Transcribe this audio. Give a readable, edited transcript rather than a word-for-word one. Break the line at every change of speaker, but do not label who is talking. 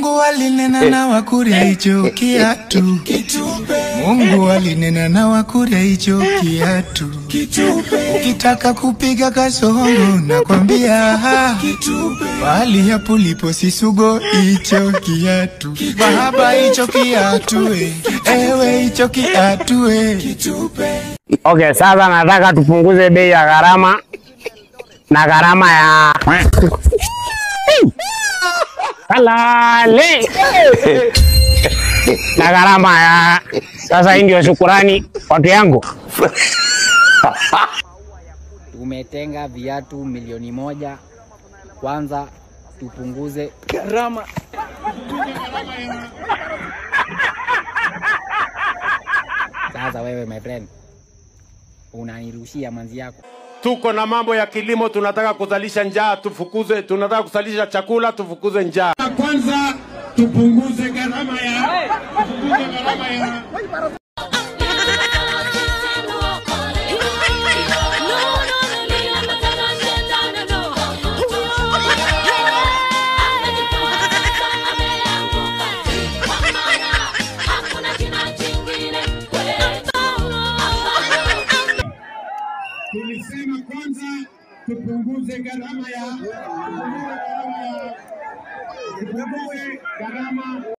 Mungu alinena na Wakuria hicho kiatu. Mungu alinena na Wakuria hicho kiatu. Ukitaka kupiga kasongo nakwambia pahali hapo lipo Sisugo hicho kiatu. Bahaba hicho kiatu ewe hicho kiatu
Okay, sasa nataka tupunguze bei ya gharama na gharama ya halali na gharama ya sasa. Hii ndio shukrani watu yangu.
Tumetenga viatu milioni 1. Kwanza tupunguze gharama. Sasa wewe my friend, unanirushia manzi yako.
Tuko na mambo ya kilimo, tunataka kuzalisha njaa tufukuze, tunataka kuzalisha chakula tufukuze njaa. Kwanza tupunguze gharama ya tulisema kwanza tupunguze gharama ya